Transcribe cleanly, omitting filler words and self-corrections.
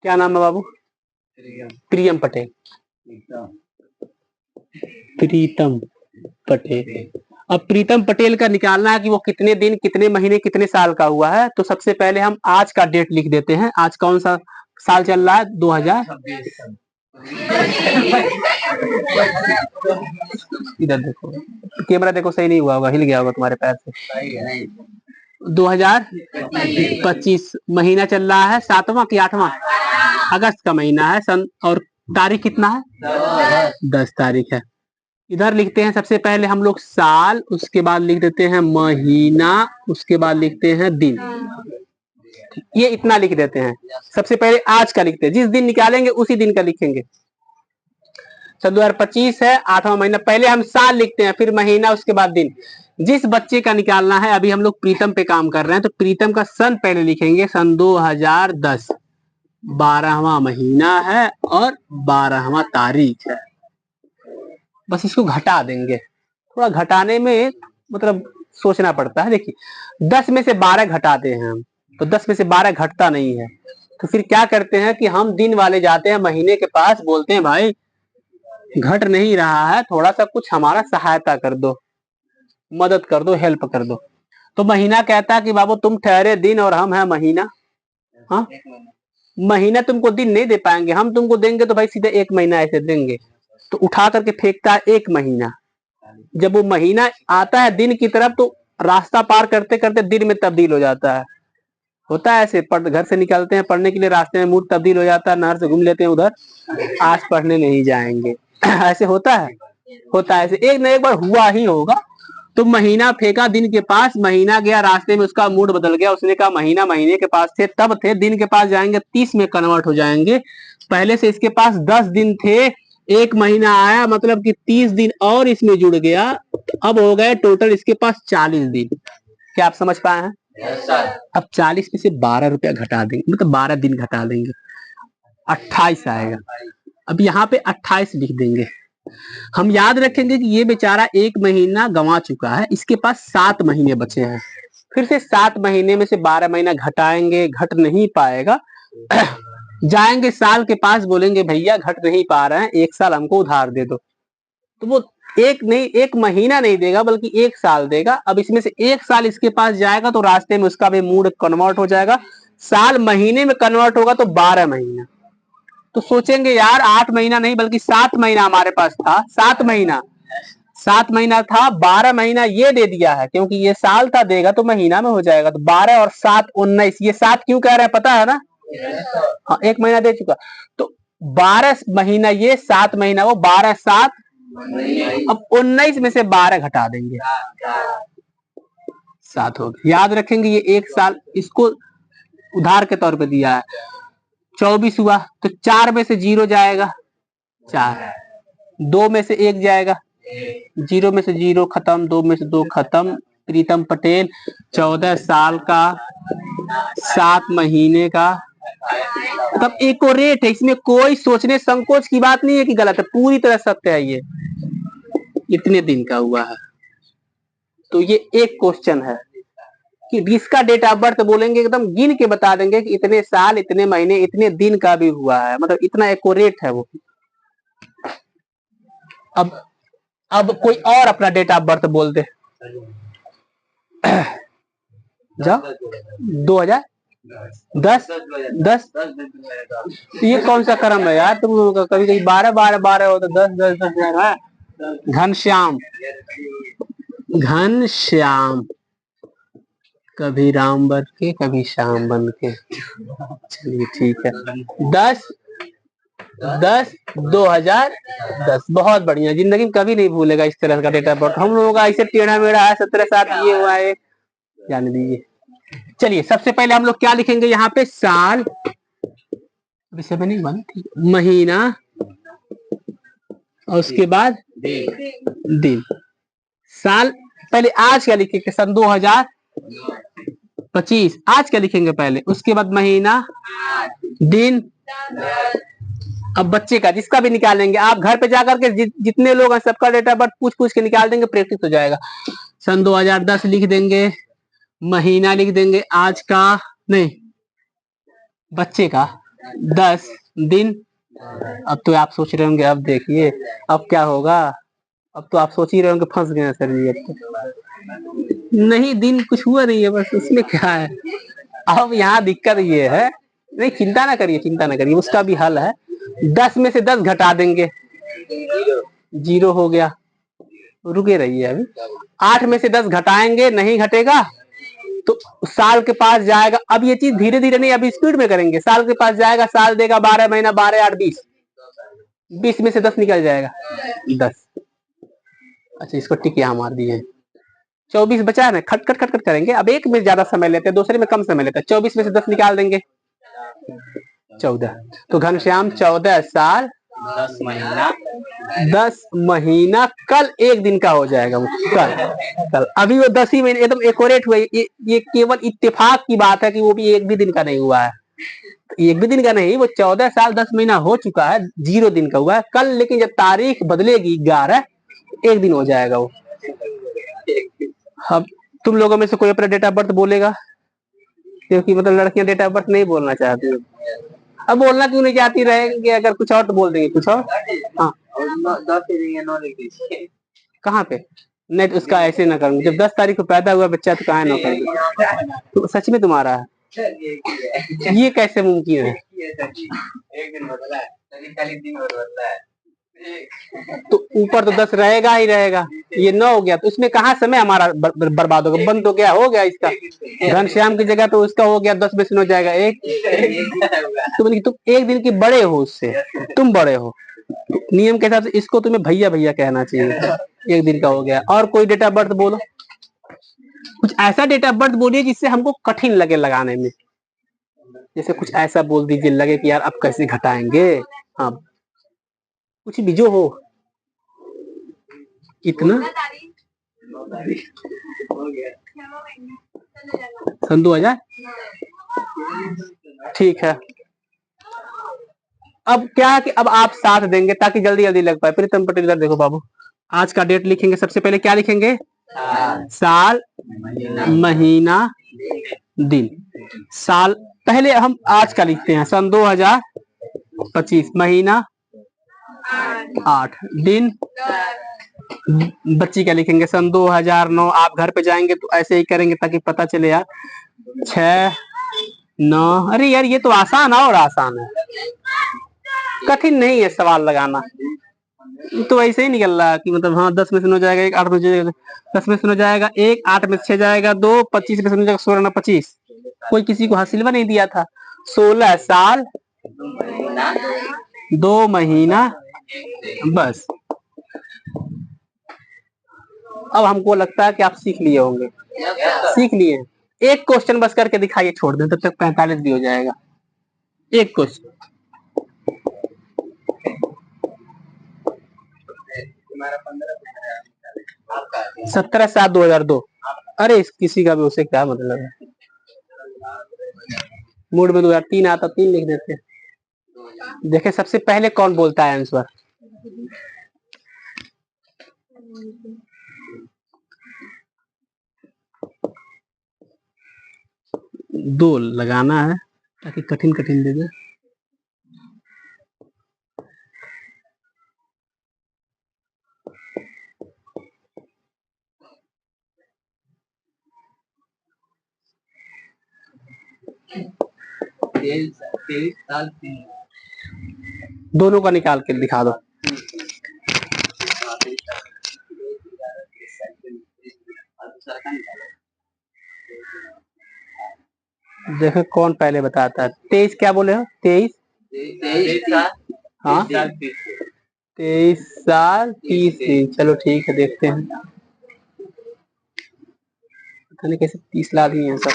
क्या नाम है बाबू? प्रियम पटेल। प्रीतम पटेल। अब प्रीतम पटेल का निकालना है कि वो कितने दिन, कितने महीने, कितने साल का हुआ है। तो सबसे पहले हम आज का डेट लिख देते हैं। आज कौन सा साल चल रहा है? 2026। इधर देखो, कैमरा देखो, सही नहीं हुआ होगा, हिल गया होगा तुम्हारे पैर से। 2025 महीना चल रहा है 7वां कि 8वां? अगस्त का महीना है सन। और तारीख कितना है? 10 तारीख है। इधर लिखते हैं सबसे पहले हम लोग साल, उसके बाद लिख देते हैं महीना, उसके बाद लिखते हैं दिन। ये इतना लिख देते हैं। सबसे पहले आज का लिखते हैं, जिस दिन निकालेंगे उसी दिन का लिखेंगे। सन 2025 है, 8वां महीना। पहले हम साल लिखते हैं, फिर महीना, उसके बाद दिन। जिस बच्चे का निकालना है, अभी हम लोग प्रीतम पे काम कर रहे हैं, तो प्रीतम का सन पहले लिखेंगे। सन 2010, 12वां महीना है और 12वां तारीख है। बस इसको घटा देंगे। थोड़ा घटाने में मतलब सोचना पड़ता है। देखिए 10 में से 12 घटाते हैं हम, तो 10 में से 12 घटता नहीं है। तो फिर क्या करते हैं कि हम दिन वाले जाते हैं महीने के पास, बोलते हैं भाई घट नहीं रहा है, थोड़ा सा कुछ हमारा सहायता कर दो, मदद कर दो, हेल्प कर दो। तो महीना कहता है कि बाबू तुम ठहरे दिन और हम है महीना। हाँ, महीना तुमको दिन नहीं दे पाएंगे, हम तुमको देंगे तो भाई सीधे 1 महीना ऐसे देंगे। तो उठा करके फेंकता है 1 महीना। जब वो महीना आता है दिन की तरफ, तो रास्ता पार करते करते दिन में तब्दील हो जाता है। होता है ऐसे, घर से निकलते हैं पढ़ने के लिए, रास्ते में मूड तब्दील हो जाता है, नहर से घूम लेते हैं उधर, आज पढ़ने नहीं जाएंगे। ऐसे होता है, होता है ऐसे, एक न एक बार हुआ ही होगा। तो महीना फेंका दिन के पास, महीना गया, रास्ते में उसका मूड बदल गया, उसने कहा महीना महीने के पास थे तब थे, दिन के पास जाएंगे 30 में कन्वर्ट हो जाएंगे। पहले से इसके पास 10 दिन थे, 1 महीना आया, मतलब कि 30 दिन और इसमें जुड़ गया, तो अब हो गए टोटल इसके पास 40 दिन। क्या आप समझ पाए हैं? अब 40 में से 12 रुपया घटा देंगे, मतलब 12 दिन घटा देंगे, 28 आएगा। अब यहाँ पे 28 लिख देंगे। हम याद रखेंगे कि ये बेचारा 1 महीना गंवा चुका है, इसके पास 7 महीने बचे हैं। फिर से 7 महीने में से 12 महीना घटाएंगे, घट नहीं पाएगा। जाएंगे साल के पास, बोलेंगे भैया घट नहीं पा रहे हैं, 1 साल हमको उधार दे दो। तो वो 1 महीना नहीं देगा, बल्कि 1 साल देगा। अब इसमें से 1 साल इसके पास जाएगा, तो रास्ते में उसका भी मूड कन्वर्ट हो जाएगा। साल महीने में कन्वर्ट होगा तो 12 महीना। तो सोचेंगे यार 8 महीना नहीं बल्कि 7 महीना हमारे पास था। 7 महीना था, 12 महीना ये दे दिया है, क्योंकि ये साल था, देगा तो महीना में हो जाएगा। तो 12 और 7 19। ये 7 क्यों कह रहे हैं पता है ना? हाँ, 1 महीना दे चुका। तो 12 महीना ये, 7 महीना वो, 12 7। अब 19 में से 12 घटा देंगे, 7 हो गया। याद रखेंगे ये 1 साल इसको उधार के तौर पे दिया है। 24 हुआ तो 4 में से 0 जाएगा, 4। 2 में से 1 जाएगा, 0 में से 0 खत्म, 2 में से 2 खत्म। प्रीतम पटेल 14 साल का, 7 महीने का, मतलब एक्यूरेट है, इसमें कोई सोचने संकोच की बात नहीं है कि गलत है, पूरी तरह सत्य है। ये इतने दिन का हुआ है। तो ये एक क्वेश्चन है कि जिसका डेट ऑफ बर्थ बोलेंगे एकदम गिन के बता देंगे कि इतने साल, इतने महीने, इतने दिन का भी हुआ है, मतलब इतना एक्यूरेट है वो। अब कोई और अपना डेट ऑफ बर्थ बोल दे। जाओ 2010 10। ये कौन सा क्रम है यार तुम लोगों का? कभी कभी 12 12 12 हो तो 10 10 10 है। घनश्याम, घनश्याम, कभी राम बन के कभी श्याम बन के। चलिए ठीक है, 10/10/2010। बहुत बढ़िया, जिंदगी में कभी नहीं भूलेगा इस तरह का डेट ऑफ बर्थ। हम लोगों का ऐसे टेढ़ा मेढ़ा है, 17 7 ये हुआ है, जान दीजिए। चलिए सबसे पहले हम लोग क्या लिखेंगे यहाँ पे? साल, विषय में नहीं बना, ठीक, महीना, और उसके बाद दिन। साल पहले आज क्या लिखेंगे? सन 2025 आज क्या लिखेंगे पहले, उसके बाद महीना, दिन। अब बच्चे का जिसका भी निकालेंगे, आप घर पे जाकर के जितने लोग हैं सबका डेट ऑफ बर्थ पूछ पूछ के निकाल देंगे, प्रैक्टिस हो जाएगा। सन 2010 लिख देंगे, महीना लिख देंगे आज का, नहीं बच्चे का, 10 दिन। अब तो आप सोच रहे होंगे, अब देखिए अब क्या होगा। अब तो आप सोच ही रहे होंगे फंस गए हैं सर जी। अब तो नहीं, दिन कुछ हुआ नहीं है, बस उसमें क्या है। अब यहाँ दिक्कत ये है, नहीं चिंता ना करिए, चिंता ना करिए, उसका भी हल है। 10 में से 10 घटा देंगे, 0 हो गया। रुके रहिए अभी। 8 में से 10 घटाएंगे, नहीं घटेगा तो साल के पास जाएगा। अब ये चीज धीरे धीरे नहीं, अभी स्पीड में करेंगे। साल के पास जाएगा, साल देगा 12 महीना, 12 8 20। 20 में से 10 निकल जाएगा, 10। अच्छा इसको टिक यहाँ मार दिए। 24 बचा है ना, खट खट खट खट करेंगे। अब एक में ज्यादा समय लेते हैं, दूसरे में कम समय लेते हैं। 24 में से 10 निकाल देंगे, 14। तो घनश्याम 14 साल 10 महीना 10 महीना कल 1 दिन का हो जाएगा वो। कल अभी वो 10 ही महीने एकदम एक्यूरेट हुए। ये केवल इत्तेफाक की बात है कि वो भी 1 भी दिन का नहीं हुआ है। 1 भी दिन का नहीं, वो 14 साल 10 महीना हो चुका है, 0 दिन का हुआ है कल। लेकिन जब तारीख बदलेगी 11, 1 दिन हो जाएगा वो। अब तुम लोगों में से कोई अपना डेट ऑफ बर्थ बोलेगा, क्योंकि मतलब लड़कियां डेट ऑफ बर्थ नहीं बोलना चाहती है। अब बोलना क्यों नहीं चाहती रहेंगे, अगर कुछ और तो बोल देंगे कुछ और। हाँ कहाँ पे, नहीं तो उसका ऐसे ना करूंगी। जब 10 तारीख को पैदा हुआ बच्चा तो कहाँ ना करूंगी। तो सच में तुम्हारा है, ये कैसे मुमकिन है। एक दिन बदला है, खाली दिन बदला है। तो ऊपर तो 10 रहेगा ही रहेगा। ये 9 हो गया तो इसमें कहाँ समय हमारा बर्बाद होगा, बंद तो गया, हो गया इसका। घनश्याम की जगह तो उसका हो गया, 10 में से हो जाएगा 1। तुम 1 दिन के बड़े हो उससे, तुम बड़े हो। नियम के हिसाब से इसको तुम्हें भैया भैया कहना चाहिए। 1 दिन का हो गया। और कोई डेट ऑफ बर्थ बोलो, कुछ ऐसा डेट ऑफ बर्थ बोलिए जिससे हमको कठिन लगे लगाने में। जैसे कुछ ऐसा बोल दीजिए लगे कि यार अब कैसे घटाएंगे। हाँ कुछ भी जो हो। इतना सन 2000, ठीक है। अब क्या है कि अब आप साथ देंगे ताकि जल्दी जल्दी लग पाए। प्रीतम पटेल इधर देखो बाबू, आज का डेट लिखेंगे। सबसे पहले क्या लिखेंगे, साल महीना दिन। साल पहले हम आज का लिखते हैं, सन 2025। महीना 8, दिन बच्ची का लिखेंगे सन 2009। आप घर पे जाएंगे तो ऐसे ही करेंगे ताकि पता चले यार। 6 9, अरे यार ये तो आसान है, और आसान है, कठिन नहीं है सवाल लगाना। तो ऐसे ही निकल रहा कि मतलब हाँ 10 में से 9 जाएगा 1, 8 में से 10 में से 9 जाएगा 1, 8 में से 6 जाएगा 2, 25 में से 9 जाएगा 16 ना 25। कोई किसी को हासिल नहीं दिया था। 16 साल 2 महीना, बस। अब हमको लगता है कि आप सीख लिए होंगे, सीख लिए। एक क्वेश्चन बस करके दिखाइए, छोड़ दें, तब तक 45 भी हो जाएगा। एक क्वेश्चन। 17/7/2002। अरे किसी का भी उसे क्या मतलब है, मूड में 2003 आता, 3 लिख देते। देखे सबसे पहले कौन बोलता है आंसर। दो लगाना है ताकि कठिन कठिन दे दे। दोनों का निकाल के दिखा दो। देखो कौन पहले बताता है। 23 क्या बोले हो, 23। हाँ 23 साल 30 दिन। चलो ठीक है, देखते हैं। पता नहीं कैसे 30 ला दिए हैं सब।